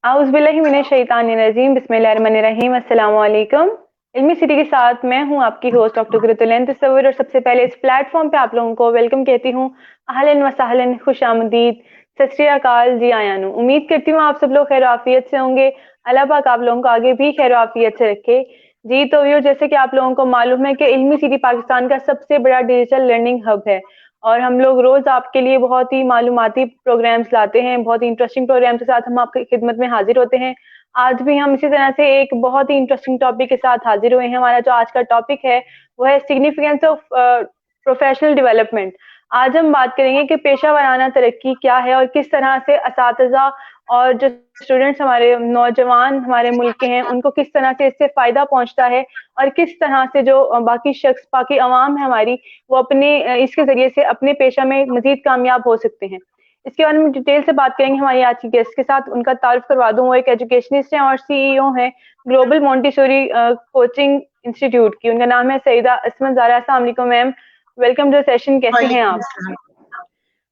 आउज़ुबिल्लाहिमिनश्शैतानिर्रजीम बिस्मिल्लाहिर्रहमानिर्रहीम अस्सलामु अलैकुम। इल्मी सिटी के साथ मैं हूँ आपकी होस्ट डॉक्टर गुरुतुलैन तस्सवुर और सबसे पहले इस प्लेटफॉर्म पे आप लोगों को वेलकम कहती हूँ। अहलन व सहलन, खुश आमदीद, सत श्री अकाल, जी आयानू। उम्मीद करती हूँ आप सब लोग खैर आफियत से होंगे। अल्लाह पाक आप लोगों को आगे भी खैर आफियत से रखे। जी तो व्यूअर, जैसे कि आप लोगों को मालूम है कि इल्मी सिटी पाकिस्तान का सबसे बड़ा डिजिटल लर्निंग हब है और हम लोग रोज आपके लिए बहुत ही मालूमाती प्रोग्राम्स लाते हैं, बहुत ही इंटरेस्टिंग प्रोग्राम्स के साथ हम आपकी खिदमत में हाजिर होते हैं। आज भी हम इसी तरह से एक बहुत ही इंटरेस्टिंग टॉपिक के साथ हाजिर हुए हैं। हमारा जो आज का टॉपिक है वो है सिग्निफिकेंस ऑफ प्रोफेशनल डेवलपमेंट। आज हम बात करेंगे कि पेशा वाराना तरक्की क्या है और किस तरह से असातिज़ा और जो स्टूडेंट्स हमारे नौजवान हमारे मुल्क के हैं उनको किस तरह से इससे फायदा पहुंचता है और किस तरह से जो बाकी शख्स बाकी अवाम है हमारी, वो अपने इसके ज़रिए से अपने पेशा में मज़ीद कामयाब हो सकते हैं। इसके बारे में डिटेल से बात करेंगे हमारी आज की गेस्ट के साथ। उनका तारुफ करवा दूँ, वो एक एजुकेशनिस्ट हैं और सीईओ हैं ग्लोबल मोंटेसोरी कोचिंग इंस्टीट्यूट की। उनका नाम है सईदा असमत ज़ारा। अस्सलाम वालेकुम मैम, वेलकम टू सेशन। कैसे हैं वालेकुम आप? सलाम।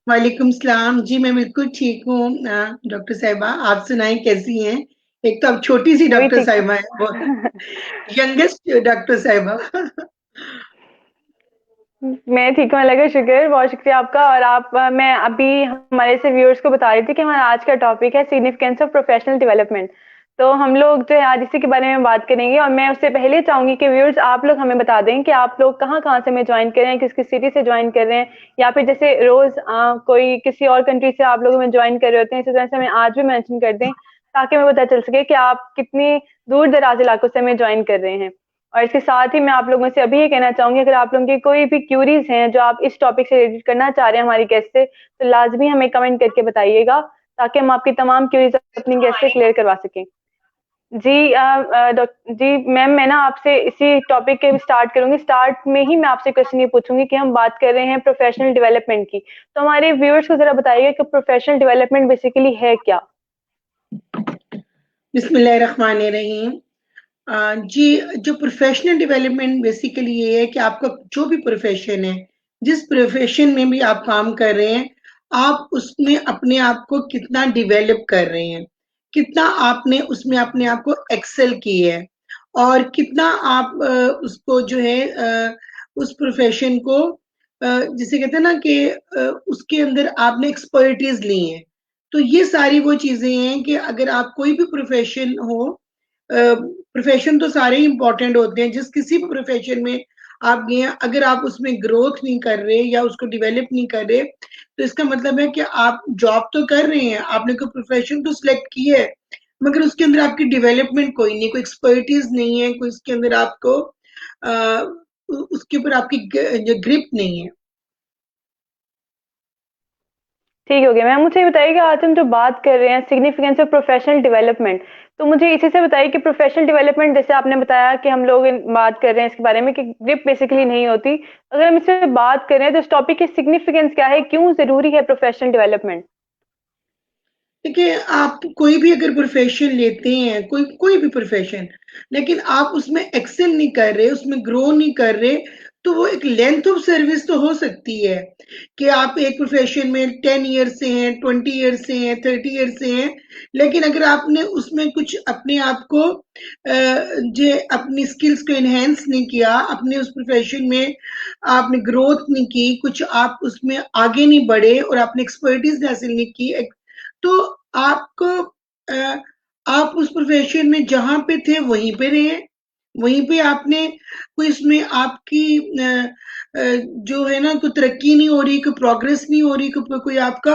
वालेकुम सलाम जी, मैं बिल्कुल ठीक हूँ। डॉक्टर साहिबा, आप सुनाएं कैसी हैं? एक तो आप छोटी सी मैं भी डॉक्टर ठीक साहिबा है, वो यंगेस्ट डॉक्टर साहिबा। मैं ठीक हूँ, अल्लाह का शुक्र, बहुत शुक्रिया आपका। और मैं अभी हमारे से व्यूअर्स को बता रही थी कि हमारा आज का टॉपिक है सिग्निफिकेंस ऑफ प्रोफेशनल डेवलपमेंट। तो हम लोग जो है आज इसी के बारे में बात करेंगे और मैं उससे पहले चाहूंगी कि व्यूअर्स आप लोग हमें बता दें कि आप लोग कहाँ कहाँ से हमें ज्वाइन कर रहे हैं, किस किस सिटी से ज्वाइन कर रहे हैं, या फिर जैसे रोज कोई किसी और कंट्री से आप लोग हमें ज्वाइन कर रहे होते हैं, इसी तरह से हमें आज भी मेंशन कर दें ताकि हमें पता चल सके कि आप कितनी दूर दराज इलाकों से हमें ज्वाइन कर रहे हैं। और इसके साथ ही मैं आप लोगों से अभी ये कहना चाहूंगी, अगर आप लोगों की कोई भी क्यूरीज हैं जो आप इस टॉपिक से रिलेटेड करना चाह रहे हैं हमारी गेस्ट से, तो लाजमी हमें कमेंट करके बताइएगा ताकि हम आपकी तमाम क्यूरीज अपनी गेस्ट से क्लियर करवा सकें। जी जी मैम, मैं ना आपसे इसी टॉपिक के स्टार्ट करूंगी। स्टार्ट में ही मैं आपसे क्वेश्चन ये पूछूंगी कि हम बात कर रहे हैं प्रोफेशनल डेवलपमेंट की, तो हमारे व्यूअर्स को जरा बताइएगा कि प्रोफेशनल डेवलपमेंट बेसिकली है क्या। बिस्मिल्लाहिर्रहमानिर्रहीम। जी, जो प्रोफेशनल डेवलपमेंट बेसिकली ये है कि आपका जो भी प्रोफेशन है, जिस प्रोफेशन में भी आप काम कर रहे हैं, आप उसमें अपने आप को कितना डेवलप कर रहे हैं, कितना आपने उसमें अपने आप को एक्सेल की है और कितना आप उसको जो है उस प्रोफेशन को जिसे कहते हैं ना कि उसके अंदर आपने एक्सपर्टीज ली है। तो ये सारी वो चीजें हैं कि अगर आप कोई भी प्रोफेशन हो, प्रोफेशन तो सारे ही इंपॉर्टेंट होते हैं, जिस किसी भी प्रोफेशन में आप गए हैं, अगर आप उसमें ग्रोथ नहीं कर रहे या उसको डेवलप नहीं कर रहे, तो इसका मतलब है कि आप जॉब तो कर रहे हैं, आपने कोई प्रोफेशन तो सिलेक्ट की है, मगर उसके अंदर आपकी डेवलपमेंट कोई नहीं, कोई एक्सपर्टीज नहीं है, कोई उसके अंदर आपको उसके ऊपर आपकी जो ग्रिप नहीं है। ठीक हो गया मैम। मुझे ये बताइए कि आज हम जो बात कर रहे हैं सिग्निफिकेंस ऑफ प्रोफेशनल डेवलपमेंट, तो मुझे इसी से बताइए कि प्रोफेशनल डेवलपमेंट, जैसे आपने बताया कि हम लोग बात कर रहे हैं इसके बारे में कि ग्रिप बेसिकली नहीं होती, अगर हम इससे बात करें तो इस टॉपिक की सिग्निफिकेंस क्या है, क्यों जरूरी है प्रोफेशनल डेवलपमेंट। देखिए, आप कोई भी अगर प्रोफ़ेशन लेते हैं, कोई कोई भी प्रोफ़ेशन, लेकिन आप उसमें एक्सेल नहीं कर रहे, उसमें ग्रो नहीं कर रहे, तो वो एक लेंथ ऑफ सर्विस तो हो सकती है कि आप एक प्रोफ़ेशन में 10 ईयर्स से हैं, 20 ईयर्स से हैं, 30 ईयर्स से हैं, लेकिन अगर आपने उसमें कुछ अपने आप को जे अपनी स्किल्स को एनहांस नहीं किया, अपने उस प्रोफ़ेशन में आपने ग्रोथ नहीं की, कुछ आप उसमें आगे नहीं बढ़े और आपने एक्सपर्टीज़ हासिल नहीं की, एक तो आपको आप उस प्रोफ़ेशन में जहाँ पे थे वहीं पे रहे, वहीं पे आपने कोई इसमें आपकी जो है ना कोई तरक्की नहीं हो रही, कोई प्रोग्रेस नहीं हो रही, कोई आपका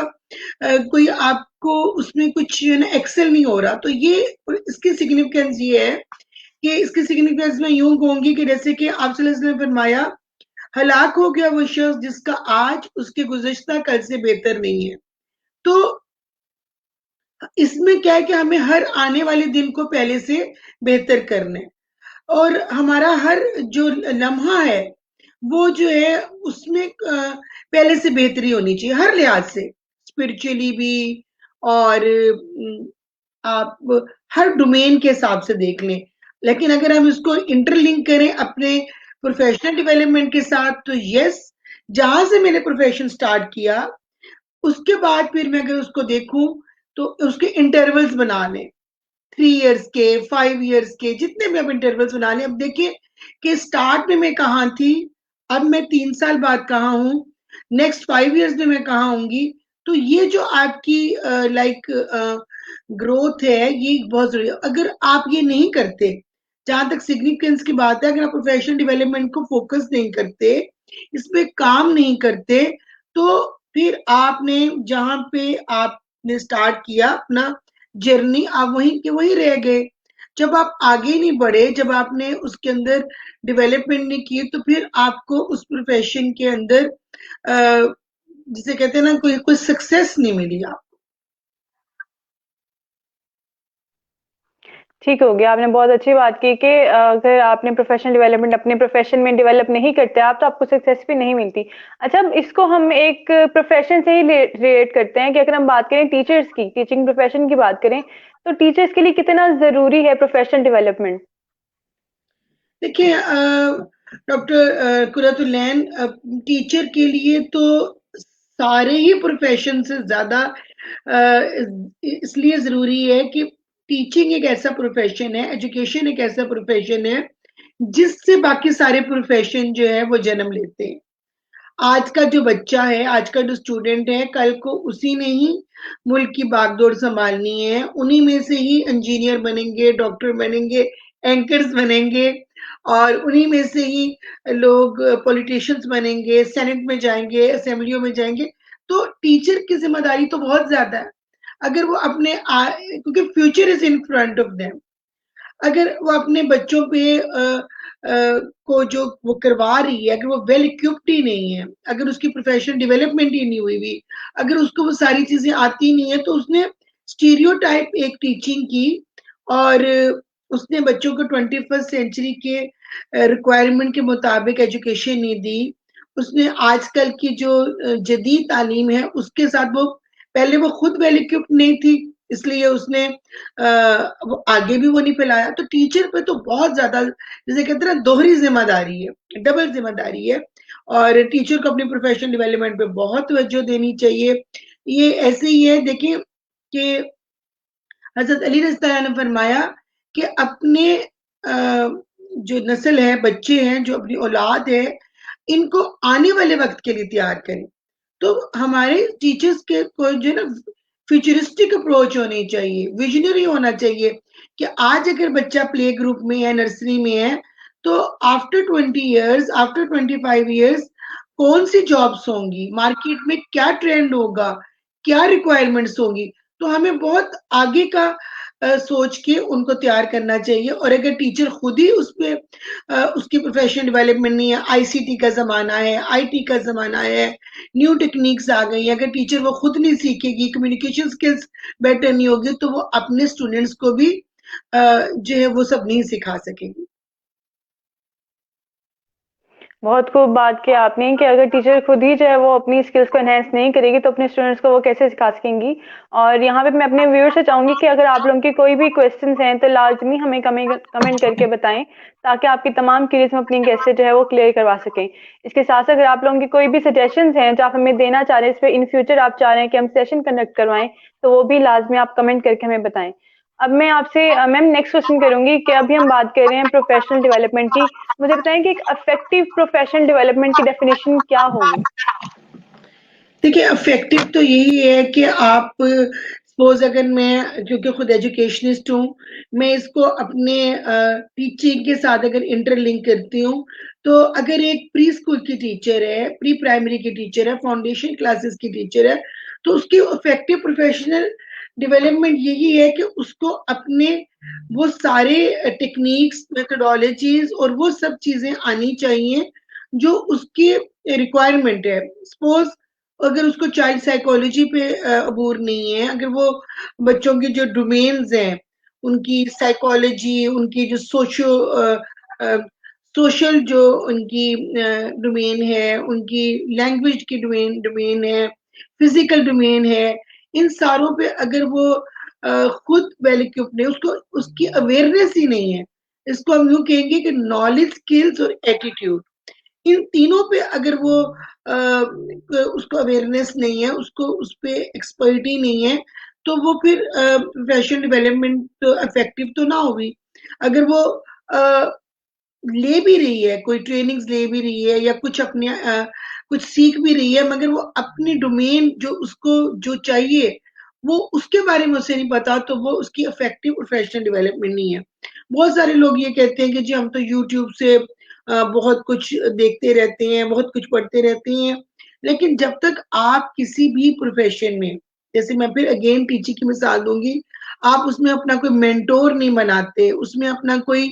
कोई आपको उसमें कुछ है ना एक्सेल नहीं हो रहा। तो ये इसकी सिग्निफिकेंस ये है कि इसकी सिग्निफिकेंस मैं यूँ कहूँगी कि जैसे कि आप सल्लल्लाहु अलैहि वसल्लम ने फरमाया, हलाक हो गया वो शख्स जिसका आज उसके गुज़िश्ता कल से बेहतर नहीं है। तो इसमें क्या है कि हमें हर आने वाले दिन को पहले से बेहतर करना है और हमारा हर जो लम्हा है वो जो है उसमें पहले से बेहतरी होनी चाहिए हर लिहाज से, स्पिरिचुअली भी और आप हर डोमेन के हिसाब से देख लें। लेकिन अगर हम इसको इंटरलिंक करें अपने प्रोफेशनल डेवलपमेंट के साथ, तो यस, जहां से मैंने प्रोफेशन स्टार्ट किया उसके बाद फिर मैं अगर उसको देखूं तो उसके इंटरवल्स बना लें 3 इयर्स के, 5 इयर्स के, जितने भी आप इंटरवल्स बना लें। अब देखिए कि स्टार्ट में मैं कहाँ थी, अब मैं 3 साल बाद कहाँ हूँ, नेक्स्ट 5 इयर्स में मैं कहाँ होंगी। तो ये जो आपकी ग्रोथ है, ये बहुत ज़रूरी है। अगर आप ये नहीं करते, जहाँ तक सिग्निफिकेंस की बात है, अगर आप प्रोफेशनल डेवलपमेंट को फोकस नहीं करते, इस पे काम नहीं करते, तो फिर आपने जहाँ पे आपने स्टार्ट किया अपना जर्नी, आप वहीं के वहीं रह गए। जब आप आगे नहीं बढ़े, जब आपने उसके अंदर डेवलपमेंट नहीं की, तो फिर आपको उस प्रोफेशन के अंदर जिसे कहते हैं ना, कोई कोई सक्सेस नहीं मिली आप। ठीक हो गया, आपने बहुत अच्छी बात की कि अगर आपने प्रोफेशनल डेवलपमेंट अपने प्रोफेशन में डेवलप नहीं करते आप, तो आपको सक्सेस भी नहीं मिलती। अच्छा, अब इसको हम एक प्रोफेशन से ही रिलेट करते हैं कि अगर हम बात करें टीचर्स की, टीचिंग प्रोफेशन की बात करें, तो टीचर्स के लिए कितना ज़रूरी है प्रोफेशनल डेवलपमेंट? देखिए डॉक्टर कुरतुलैन, टीचर के लिए तो सारे ही प्रोफेशन से ज़्यादा इसलिए ज़रूरी है कि टीचिंग एक ऐसा प्रोफेशन है, एजुकेशन एक ऐसा प्रोफेशन है, जिससे बाकी सारे प्रोफेशन जो है वो जन्म लेते हैं। आज का जो बच्चा है, आज का जो स्टूडेंट है, कल को उसी ने ही मुल्क की बागडोर संभालनी है। उन्हीं में से ही इंजीनियर बनेंगे, डॉक्टर बनेंगे, एंकर्स बनेंगे, और उन्हीं में से ही लोग पॉलिटिशियंस बनेंगे, सेनेट में जाएंगे, असेंबलियों में जाएंगे। तो टीचर की जिम्मेदारी तो बहुत ज्यादा है। अगर वो क्योंकि future is in front of them, अगर वो अपने बच्चों पे को जो वो करवा रही है, अगर वो वेल इक्विप्ड ही नहीं है, अगर उसकी प्रोफेशनल डेवलपमेंट ही नहीं हुई हुई, अगर उसको वो सारी चीजें आती नहीं है, तो उसने स्टीरियोटाइप एक टीचिंग की, और उसने बच्चों को 21st सेंचुरी के रिक्वायरमेंट के मुताबिक एजुकेशन नहीं दी। उसने आजकल की जो जदीद तालीम है, उसके साथ वो पहले वो खुद वेल इक्विप्ड नहीं थी, इसलिए उसने वो आगे भी वो नहीं फैलाया। तो टीचर पे तो बहुत ज्यादा, जैसे कहते हैं ना, दोहरी जिम्मेदारी है, डबल जिम्मेदारी है, और टीचर को अपनी प्रोफेशनल डेवलपमेंट पे बहुत तवज्जो देनी चाहिए। ये ऐसे ही है, देखिए कि हजरत अली रज़ी ने फरमाया कि अपने जो नस्ल है, बच्चे हैं, जो अपनी औलाद है, इनको आने वाले वक्त के लिए तैयार करें। तो हमारे टीचर्स के को जो है ना, फ्यूचरिस्टिक अप्रोच होनी चाहिए, विजनरी होना चाहिए, कि आज अगर बच्चा प्ले ग्रुप में है, नर्सरी में है, तो आफ्टर 20 इयर्स, आफ्टर 25 इयर्स कौन सी जॉब्स होंगी, मार्केट में क्या ट्रेंड होगा, क्या रिक्वायरमेंट्स होंगी। तो हमें बहुत आगे का सोच के उनको तैयार करना चाहिए। और अगर टीचर खुद ही उस पे उसकी प्रोफेशनल डेवलपमेंट नहीं है, आईसीटी का ज़माना है, आईटी का ज़माना है, न्यू टेक्निक्स आ गई हैं, अगर टीचर वो खुद नहीं सीखेगी, कम्युनिकेशन स्किल्स बेटर नहीं होगी, तो वो अपने स्टूडेंट्स को भी जो है वो सब नहीं सिखा सकेगी। बहुत खूब बात की आपने कि अगर टीचर खुद ही जो है वो अपनी स्किल्स को एनहेंस नहीं करेगी, तो अपने स्टूडेंट्स को वो कैसे सिखा सकेंगी। और यहाँ पे मैं अपने व्यूअर से चाहूंगी कि अगर आप लोगों की कोई भी क्वेश्चंस हैं, तो लाजमी हमें कमेंट करके बताएं, ताकि आपकी तमाम क्वेरीज हम अपनी गेस्ट से जो है वो क्लियर करवा सकें। इसके साथ साथ अगर आप लोगों की कोई भी सजेशंस हैं जो आप हमें देना चाह रहे हैं, इस पे इन फ्यूचर आप चाह रहे हैं कि हम सेशन कंडक्ट करवाएं, तो वो भी लाजमी आप कमेंट करके हमें बताएं। अब मैं आपसे मैम नेक्स्ट क्वेश्चन करूंगी कि अभी हम बात कर रहे हैं प्रोफेशनल डेवलपमेंट की। मुझे बताएं कि एक इफेक्टिव प्रोफेशनल डेवलपमेंट की डेफिनेशन क्या होगी? देखिए, इफेक्टिव तो यही है कि आप सपोज, अगर मैं, क्योंकि खुद एजुकेशनिस्ट हूँ, मैं इसको अपने टीचिंग के साथ अगर इंटरलिंक करती हूँ, तो अगर एक प्री स्कूल की टीचर है, प्री प्राइमरी की टीचर है, फाउंडेशन क्लासेस की टीचर है, तो उसकी इफेक्टिव प्रोफेशनल डेवलपमेंट यही है कि उसको अपने वो सारे टेक्निक्स, मेथोडोलॉजीज और वो सब चीजें आनी चाहिए जो उसकी रिक्वायरमेंट है। सपोज अगर उसको चाइल्ड साइकोलॉजी पे अबूर नहीं है, अगर वो बच्चों की जो डोमेन्स हैं, उनकी साइकोलॉजी, उनकी जो सोशल जो उनकी डोमेन है, उनकी लैंग्वेज की डोमेन है, फिजिकल डोमेन है, इन सारों पे अगर वो खुद वेल इक्विप्ड नहीं, उसको उसकी अवेयरनेस ही नहीं है, इसको हम यूं कहेंगे कि नॉलेज, स्किल्स और एटीट्यूड, इन तीनों पे अगर वो उसको अवेयरनेस नहीं है, उसको उस पे एक्सपर्टी नहीं है, तो वो फिर प्रोफेशनल डेवलपमेंट तो इफेक्टिव तो ना होगी। अगर वो ले भी रही है, कोई ट्रेनिंग्स ले भी रही है या कुछ अपने कुछ सीख भी रही है, मगर वो अपनी डोमेन जो उसको जो चाहिए वो उसके बारे में उसे नहीं पता, तो वो उसकी इफेक्टिव प्रोफेशनल डेवलपमेंट नहीं है। बहुत सारे लोग ये कहते हैं कि जी हम तो यूट्यूब से बहुत कुछ देखते रहते हैं, बहुत कुछ पढ़ते रहते हैं, लेकिन जब तक आप किसी भी प्रोफेशन में, जैसे मैं फिर अगेन टीचिंग की मिसाल दूंगी, आप उसमें अपना कोई मेंटोर नहीं बनाते, उसमें अपना कोई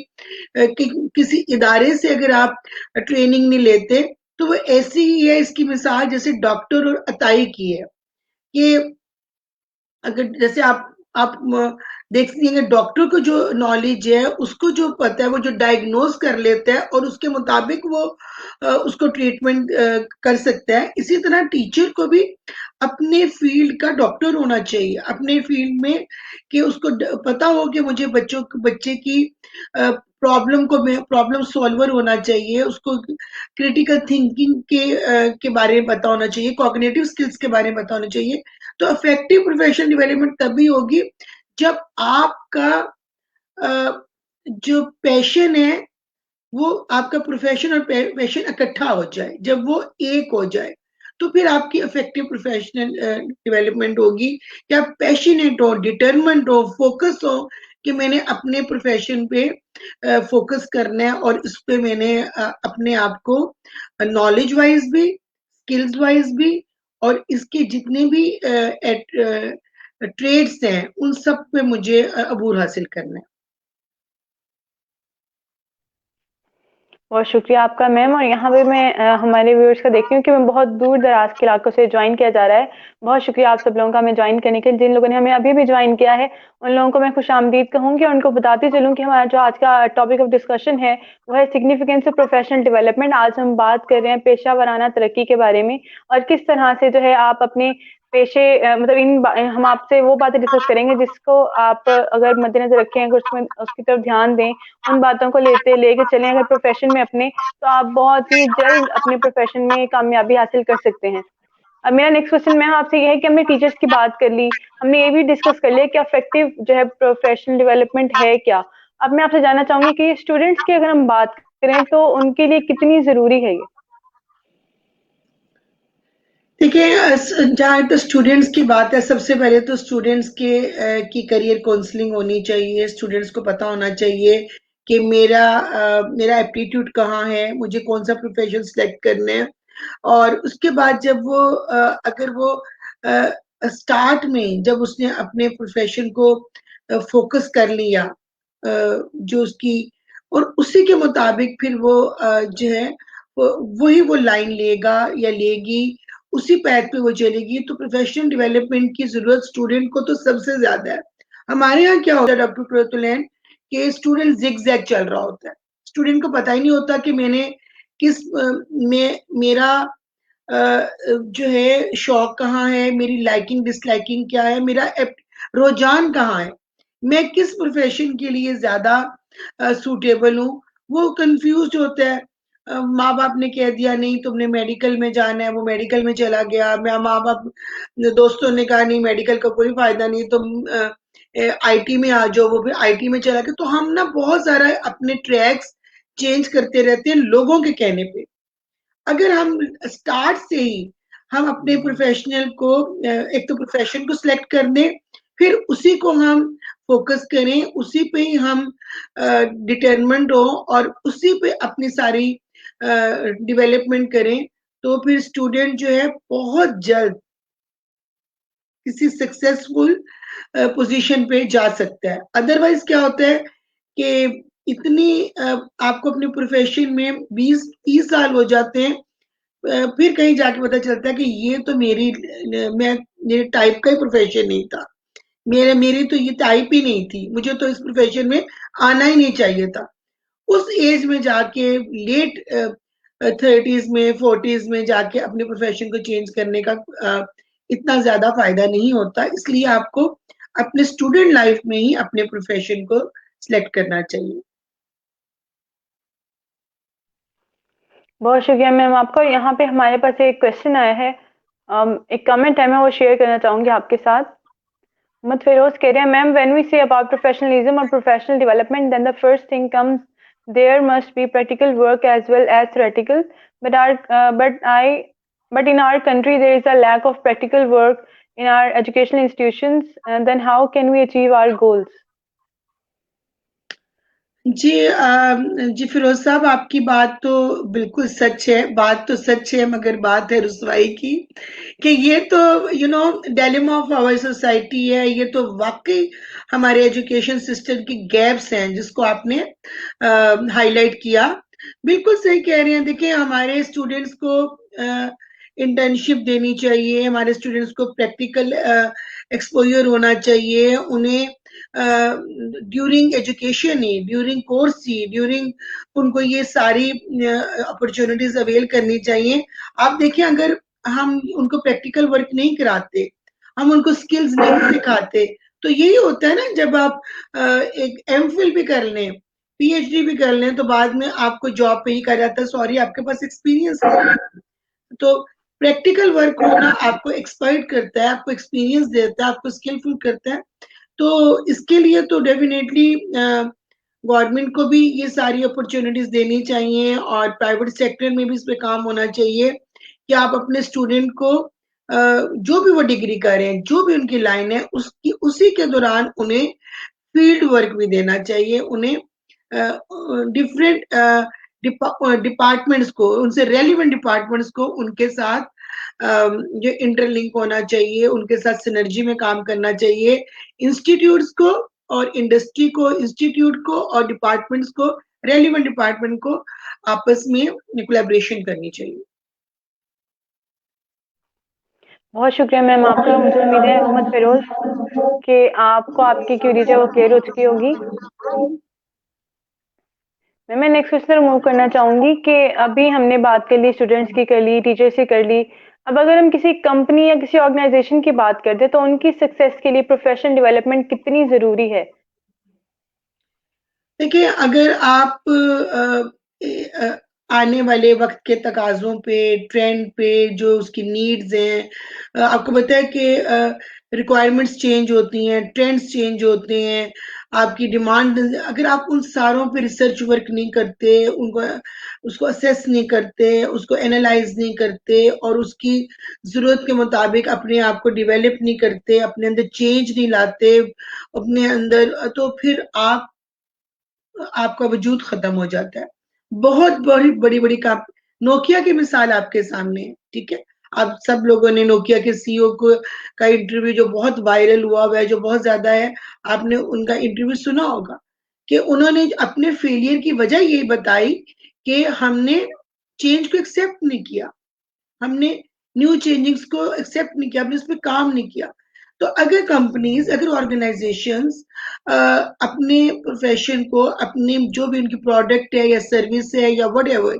किसी इदारे से अगर आप ट्रेनिंग नहीं लेते, तो वो ऐसी ही है, इसकी मिसाल जैसे डॉक्टर और अताई की है कि अगर जैसे आप देखती हैं कि डॉक्टर को जो नॉलेज है, उसको जो पता है, वो जो डायग्नोज कर लेता है और उसके मुताबिक वो उसको ट्रीटमेंट कर सकता है। इसी तरह टीचर को भी अपने फील्ड का डॉक्टर होना चाहिए, अपने फील्ड में कि उसको पता हो कि मुझे बच्चे की प्रॉब्लम सॉल्वर होना चाहिए, उसको क्रिटिकल थिंकिंग के बारे में पता होना चाहिए, कॉग्निटिव स्किल्स के बारे में पता होना चाहिए। तो इफेक्टिव प्रोफेशनल डेवलपमेंट तभी होगी जब आपका जो पैशन है, वो आपका प्रोफेशन और पैशन इकट्ठा हो जाए, जब वो एक हो जाए, तो फिर आपकी इफेक्टिव प्रोफेशनल डेवलपमेंट होगी कि आप पैशनेट हो, डिटरमेंट हो, फोकस हो कि मैंने अपने प्रोफेशन पे फोकस करना है और इस पे मैंने अपने आप को नॉलेज वाइज भी, स्किल्स वाइज भी, और इसके जितने भी ट्रेड्स हैं उन सब पे मुझे अबूर हासिल करना है। बहुत शुक्रिया आपका मैम। और यहाँ पे मैं हमारे व्यूअर्स का देख रही हूँ कि मैं बहुत दूर दराज के इलाकों से ज्वाइन किया जा रहा है। बहुत शुक्रिया आप सब लोगों का हमें ज्वाइन करने के लिए। जिन लोगों ने हमें अभी भी ज्वाइन किया है उन लोगों को मैं खुश आमदीद कहूंगी और उनको बताती चलूँ कि हमारा जो आज का टॉपिक ऑफ डिस्कशन है वो है सिग्निफिकेंस ऑफ प्रोफेशनल डेवलपमेंट। आज हम बात कर रहे हैं पेशा वराना तरक्की के बारे में और किस तरह से जो है आप अपने पेशे मतलब हम आपसे वो बातें डिस्कस करेंगे जिसको आप अगर मद्देनजर रखें, अगर उसमें उसकी तरफ ध्यान दें, उन बातों को लेके चलें अगर प्रोफेशन में अपने, तो आप बहुत ही जल्द अपने प्रोफेशन में कामयाबी हासिल कर सकते हैं। अब मेरा नेक्स्ट क्वेश्चन मैम आपसे ये है कि हमने टीचर्स की बात कर ली, हमने ये भी डिस्कस कर लिया कि अफेक्टिव जो है प्रोफेशनल डेवलपमेंट है क्या। अब मैं आपसे जानना चाहूंगी कि स्टूडेंट्स की अगर हम बात करें तो उनके लिए कितनी जरूरी है ये। देखिए जहाँ तो स्टूडेंट्स की बात है, सबसे पहले तो स्टूडेंट्स की करियर काउंसलिंग होनी चाहिए। स्टूडेंट्स को पता होना चाहिए कि मेरा एप्टीट्यूड कहाँ है, मुझे कौन सा प्रोफेशन सेलेक्ट करना है। और उसके बाद जब वो अगर वो स्टार्ट में जब उसने अपने प्रोफेशन को फोकस कर लिया, जो उसकी, और उसी के मुताबिक फिर वो जो है वही वो लाइन लेगा या लेगी, उसी पैथ पे वो चलेगी, तो प्रोफेशनल डेवलपमेंट की जरूरत स्टूडेंट को तो सबसे ज्यादा है। हमारे यहाँ क्या होता है डॉक्टर प्रतुलैन, कि स्टूडेंट जिग जैग चल रहा होता है, स्टूडेंट को पता ही नहीं होता कि मैंने किस में मेरा जो है शौक कहाँ है, मेरी लाइकिंग डिसलाइकिंग क्या है, मेरा रुझान कहाँ है, मैं किस प्रोफेशन के लिए ज्यादा सूटेबल हूँ। वो कंफ्यूज होता है। माँ बाप ने कह दिया नहीं तुमने मेडिकल में जाना है, वो मेडिकल में चला गया। मैं माँ बाप दोस्तों ने कहा नहीं मेडिकल का कोई फायदा नहीं, तुम आईटी में आ जाओ, वो भी आईटी में चला गया। तो हम ना बहुत सारा अपने ट्रैक्स चेंज करते रहते हैं लोगों के कहने पे। अगर हम स्टार्ट से ही हम अपने प्रोफेशनल को एक तो प्रोफेशन को सिलेक्ट कर दें, फिर उसी को हम फोकस करें, उसी पे ही हम डिटरमेंट हो और उसी पे अपनी सारी डेवलपमेंट करें, तो फिर स्टूडेंट जो है बहुत जल्द किसी सक्सेसफुल पोजीशन पे जा सकता है। अदरवाइज क्या होता है कि इतनी आपको अपने प्रोफेशन में 20-30 साल हो जाते हैं, फिर कहीं जाके पता चलता है कि ये तो मैं मेरे टाइप का ही प्रोफेशन नहीं था, मेरी तो ये टाइप ही नहीं थी, मुझे तो इस प्रोफेशन में आना ही नहीं चाहिए था। उस एज में जाके लेट 30s में 40s में जाके अपने प्रोफेशन को चेंज करने का इतना ज्यादा फायदा नहीं होता। इसलिए आपको अपने स्टूडेंट लाइफ में ही अपने प्रोफेशन को सिलेक्ट करना चाहिए। बहुत शुक्रिया मैम आपका। यहाँ पे हमारे पास एक क्वेश्चन आया है, एक कमेंट है, मैं वो शेयर करना चाहूंगी आपके साथ। मोहम्मद फिरोज कह रहे हैं, ma'am when we say about professionalism और professional development then the first thing comes there must be practical work as well as theoretical but our but I but in our country there is a lack of practical work in our educational institutions, and then how can we achieve our goals? जी जी फिरोज साहब, आपकी बात तो बिल्कुल सच है, बात तो सच है, मगर बात है रुसवाई की कि ये तो डायलेमा ऑफ आवर सोसाइटी है। ये तो वाकई हमारे एजुकेशन सिस्टम की गैप्स हैं जिसको आपने हाईलाइट किया। बिल्कुल सही कह रहे हैं। देखिए, हमारे स्टूडेंट्स को इंटर्नशिप देनी चाहिए, हमारे स्टूडेंट्स को प्रैक्टिकल एक्सपोजर होना चाहिए, उन्हें ड्यूरिंग एजुकेशन ही, ड्यूरिंग कोर्स ही, ड्यूरिंग उनको ये सारी अपॉर्चुनिटीज अवेल करनी चाहिए। आप देखिए, अगर हम उनको प्रैक्टिकल वर्क नहीं कराते, हम उनको स्किल्स नहीं सिखाते, तो यही होता है ना, जब आप एक एमफिल भी कर लें, पीएचडी भी कर लें, तो बाद में आपको जॉब पे ही कहा जाता है, सॉरी आपके पास एक्सपीरियंस नहीं है। तो प्रैक्टिकल वर्क होना आपको एक्सपर्ट करता है, आपको एक्सपीरियंस देता है, आपको स्किलफुल करता है। तो इसके लिए तो डेफिनेटली गवर्नमेंट को भी ये सारी अपॉर्चुनिटीज देनी चाहिए और प्राइवेट सेक्टर में भी इस पे काम होना चाहिए कि आप अपने स्टूडेंट को जो भी वो डिग्री करें, जो भी उनकी लाइन है, उसकी उसी के दौरान उन्हें फील्ड वर्क भी देना चाहिए, उन्हें डिफरेंट डिपार्टमेंट्स को, उनसे रेलिवेंट डिपार्टमेंट्स को उनके साथ जो इंटरलिंक होना चाहिए, उनके साथ सिनर्जी में काम करना चाहिए। इंस्टीट्यूट्स को और इंडस्ट्री को, इंस्टीट्यूट को और डिपार्टमेंट्स को, रेलिवेंट डिपार्टमेंट को आपस में कोलैबोरेशन करनी चाहिए। बहुत शुक्रिया मैम आपका। मुझे उम्मीद है मोहम्मद फिरोज कि आपको आपकी क्यूरीज है वो क्लियर हो चुकी होगी। मैं नेक्स्ट क्वेश्चन मूव करना चाहूंगी कि अभी हमने बात कर ली, स्टूडेंट्स की कर ली, टीचर्स की कर ली। अब अगर हम किसी कंपनी या किसी ऑर्गेनाइजेशन की बात करते हैं तो उनकी सक्सेस के लिए प्रोफेशनल डेवलपमेंट कितनी जरूरी है? देखिए, अगर आप आने वाले वक्त के तकाजों पे, ट्रेंड पे, जो उसकी नीड्स हैं, आपको पता है कि रिक्वायरमेंट्स चेंज होती हैं, ट्रेंड्स चेंज होते हैं, आपकी डिमांड, अगर आप उन सारों पे रिसर्च वर्क नहीं करते, उनको उसको असेस नहीं करते, उसको एनालाइज नहीं करते और उसकी जरूरत के मुताबिक अपने आप को डेवलप नहीं करते, अपने अंदर चेंज नहीं लाते अपने अंदर, तो फिर आपका वजूद खत्म हो जाता है। बहुत बड़ी बड़ी बड़ी काम, नोकिया की मिसाल आपके सामने है, ठीक है। आप सब लोगों ने नोकिया के सीईओ को का इंटरव्यू जो बहुत वायरल हुआ है, जो बहुत ज्यादा है, आपने उनका इंटरव्यू सुना होगा कि उन्होंने अपने फेलियर की वजह यही बताई कि हमने चेंज को एक्सेप्ट नहीं किया, हमने न्यू चेंजिंग्स को एक्सेप्ट नहीं किया, हमने उस पर काम नहीं किया। तो अगर कंपनीज, अगर ऑर्गेनाइजेशंस अपने प्रोफेशन को, अपने जो भी उनकी प्रोडक्ट है या सर्विस है या वट एवर,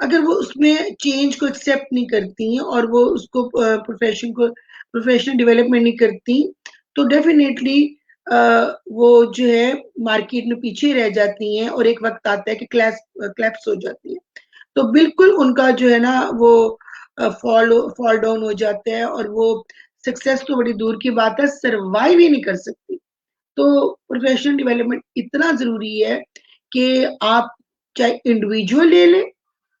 अगर वो उसमें चेंज को एक्सेप्ट नहीं करती और वो उसको प्रोफेशन को, प्रोफेशनल डेवलपमेंट नहीं करती, तो डेफिनेटली वो जो है मार्केट में पीछे रह जाती हैं और एक वक्त आता है कि क्लैप्स हो जाती है। तो बिल्कुल उनका जो है ना वो फॉल डाउन हो जाता है और वो सक्सेस तो बड़ी दूर की बात है, सर्वाइव ही नहीं कर सकती। तो प्रोफेशनल डेवलपमेंट इतना जरूरी है कि आप चाहे इंडिविजुअल ले लें,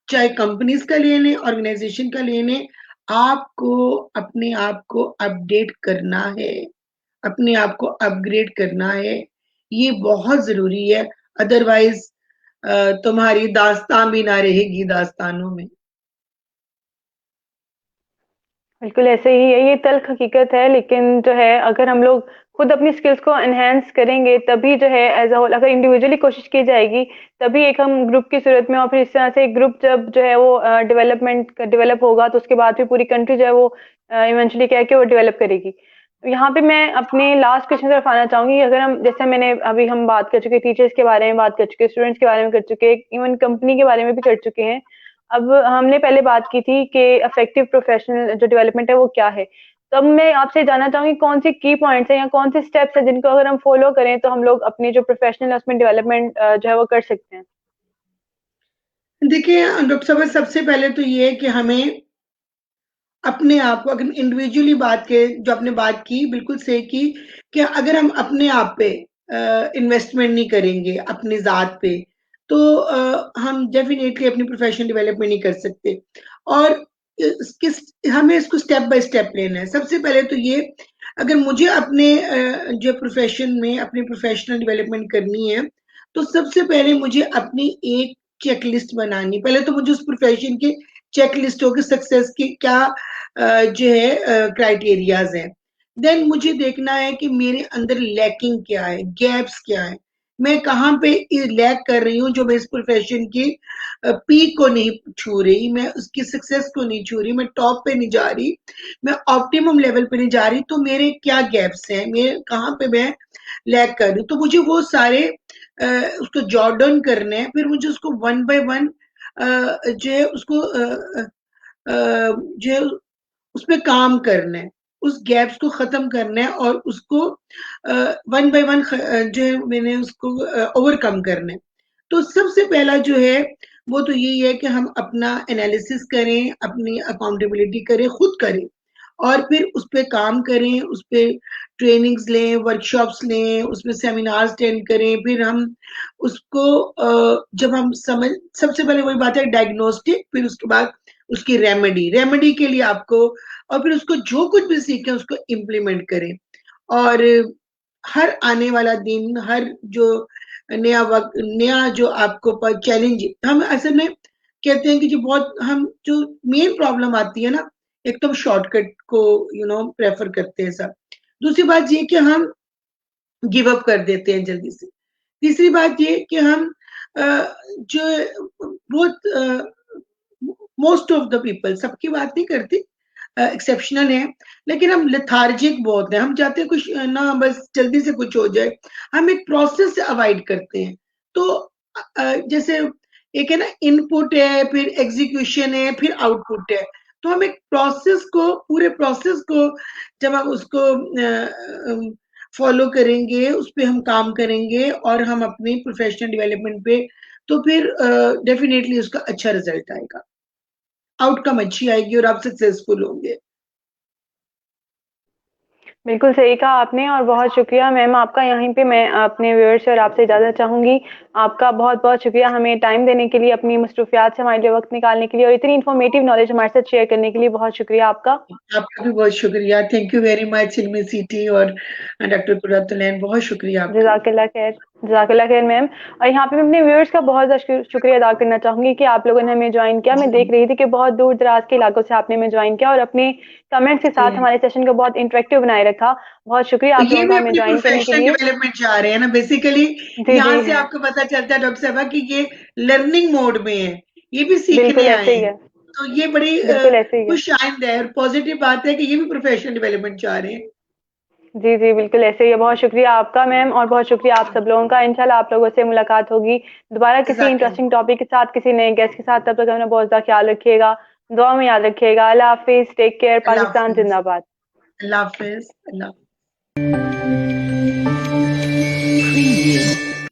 चाहे कंपनीज का ले लें, ऑर्गेनाइजेशन का ले लें, आपको अपने आप को अपडेट करना है, अपने आप को अपग्रेड करना है। ये बहुत जरूरी है, अदरवाइज तुम्हारी दास्तान भी ना रहेगी दास्तानों में। बिल्कुल ऐसे ही है, ये तल्ख हकीकत है। लेकिन जो है अगर हम लोग खुद अपनी स्किल्स को एनहेंस करेंगे तभी जो है एज अ होल, अगर इंडिविजुअली कोशिश की जाएगी तभी एक हम ग्रुप की सूरत में, और फिर इस तरह से एक ग्रुप जब जो है वो डेवलप होगा तो उसके बाद फिर पूरी कंट्री जो है वो इवेंचुअली क्या है कि वो डेवलप करेगी। तो यहाँ पे मैं अपने लास्ट क्वेश्चन तरफ आना चाहूंगी। अगर हम, जैसे मैंने अभी हम बात कर चुके, टीचर्स के बारे में बात कर चुके, स्टूडेंट्स के बारे में कर चुके, इवन कंपनी के बारे में भी कर चुके हैं। अब हमने पहले बात की थी कि इफेक्टिव प्रोफेशनल जो डेवलपमेंट है वो क्या है। तो अब मैं आपसे जानना चाहूंगी कौन से की पॉइंट्स हैं या कौन से स्टेप्स हैं जिनको अगर हम फॉलो करें तो हम लोग अपनी जो प्रोफेशनल उसमें डेवलपमेंट जो है वो कर सकते हैं। देखिए डॉक्टर साहब, सबसे पहले तो ये है कि हमें अपने आप को अगर इंडिविजुअली बात करें, जो आपने बात की बिल्कुल सही की, कि अगर हम अपने आप पे इन्वेस्टमेंट नहीं करेंगे अपनी ज़ात पे, तो हम डेफ़िनेटली अपनी प्रोफ़ेशनल डेवलपमेंट नहीं कर सकते। और हमें इसको स्टेप बाय स्टेप लेना है। सबसे पहले तो ये, अगर मुझे अपने जो प्रोफ़ेशन में अपनी प्रोफ़ेशनल डेवलपमेंट करनी है, तो सबसे पहले मुझे अपनी एक चेकलिस्ट बनानी। पहले तो मुझे उस प्रोफ़ेशन की चेकलिस्ट होगी, सक्सेस की क्या जो है क्राइटेरियाज़ हैं। देन मुझे देखना है कि मेरे अंदर लैकिंग क्या है, गैप्स क्या है, मैं कहाँ पे लैक कर रही हूँ, जो मैं इस प्रोफ़ेशन की पीक को नहीं छू रही, मैं उसकी सक्सेस को नहीं छू रही, मैं टॉप पे नहीं जा रही, मैं ऑप्टिमम लेवल पे नहीं जा रही, तो मेरे क्या गैप्स हैं, मेरे कहाँ पे मैं लैक कर रही हूँ। तो मुझे वो सारे उसको जॉट डाउन करने हैं, फिर मुझे उसको वन बाय वन जो है उसको जो है उस पे काम करना है, उस गैप्स को ख़त्म करना है और उसको वन बाय वन जो है मैंने उसको ओवरकम करना है। तो सबसे पहला जो है, वो तो यही है कि हम अपना एनालिसिस करें, अपनी अकाउंटेबिलिटी करें, खुद करें और फिर उस पे काम करें, उस पे ट्रेनिंग्स लें, वर्कशॉप्स लें, उसमें सेमिनार्स अटेंड करें, फिर हम उसको जब हम समझ सबसे पहले वही बात है डायग्नोस्टिक, फिर उसके बाद उसकी रेमेडी, रेमेडी के लिए आपको और फिर उसको जो कुछ भी सीखें उसको इम्प्लीमेंट करें। और हर आने वाला दिन, हर जो नया वक़्त, नया जो आपको चैलेंज, हम असल में कहते हैं कि जो बहुत हम जो मेन प्रॉब्लम आती है ना, एक तो हम शॉर्टकट को प्रेफ़र करते हैं सब। दूसरी बात ये कि हम गिव अप कर देते हैं जल्दी से। तीसरी बात ये कि हम जो बहुत मोस्ट ऑफ द पीपल, सबकी बात नहीं करती, एक्सेप्शनल है, लेकिन हम लेथार्जिक बहुत हैं, हम चाहते हैं कुछ ना बस जल्दी से कुछ हो जाए, हम एक प्रोसेस से अवॉइड करते हैं। तो जैसे एक है ना, इनपुट है, फिर एग्जीक्यूशन है, फिर आउटपुट है, तो हम एक प्रोसेस को, पूरे प्रोसेस को जब हम उसको फॉलो करेंगे, उस पे हम काम करेंगे और हम अपनी प्रोफेशनल डेवलपमेंट पे, तो फिर डेफिनेटली उसका अच्छा रिजल्ट आएगा, आउटकम अच्छी आएगी और आप सक्सेसफुल होंगे। बिल्कुल सही कहा आपने और बहुत शुक्रिया मैम आपका। यहीं पे मैं अपने व्यूअर्स से और आपसे इजाज़त चाहूँगी। आपका बहुत-बहुत शुक्रिया हमें टाइम देने के लिए, अपनी मसरूफ़ियात से हमारे लिए वक़्त निकालने के लिए और इतनी इन्फॉर्मेटिव नॉलेज हमारे साथ शेयर करने के लिए बहुत शुक्रिया आपका। आपका भी बहुत शुक्रिया। Thank you very much Ilmi city और डॉक्टर कुर्रतुलैन, बहुत शुक्रिया आपका। जज़ाकल्लाह खैर। जज़ाकल्लाह खैर मैम। और यहाँ पे मैं अपने व्यूअर्स का बहुत ज़्यादा शुक्रिया अदा करना चाहूँगी कि आप लोगों ने हमें जॉइन किया। मैं देख जी, रही थी कि बहुत दूर-दराज़ के इलाकों से आपने हमें जॉइन किया और अपने कमेंट्स के साथ जी। हमारे सेशन को बहुत इंटरैक्टिव बनाए रखा। बहुत शुक्रिया तो आप ये लोगों भी का हमें अपनी जॉइन करने के प्रोफेशनल लिए। डेवलपमेंट चाह रहे हैं ना बेसिकली। जी, यहाँ जी। से आपको पता चलता है डॉक्टर साहबा कि ये लर्निंग मोड में है, ये भी सीखने बिल्कुल आए ऐसे ही हैं। है। तो ये बड़ी बिल्कुल ऐसे ही है। खुशआइंद है और पॉजिटिव बात है कि ये भी प्रोफेशनल डेवलपमेंट चाह रहे हैं। जी, जी, बिल्कुल ऐसे ही है। बहुत शुक्रिया आपका मैम और बहुत शुक्रिया आप सब लोगों का। इंशाल्लाह आप लोगों से मुलाकात होगी दोबारा किसी जज़ाकल्लाह। इंटरेस्टिंग टॉपिक के साथ, किसी नए गेस्ट के साथ। तब तक अपना बहुत ज़्यादा ख्याल रखिएगा। दुआ में याद रखिएगा। अल्लाह हाफ़िज़, टेक केयर, अल्लाह पाकिस्तान हाफ़िज़, ज़िंदाबाद। अल्लाह हाफ़िज़, अल्लाह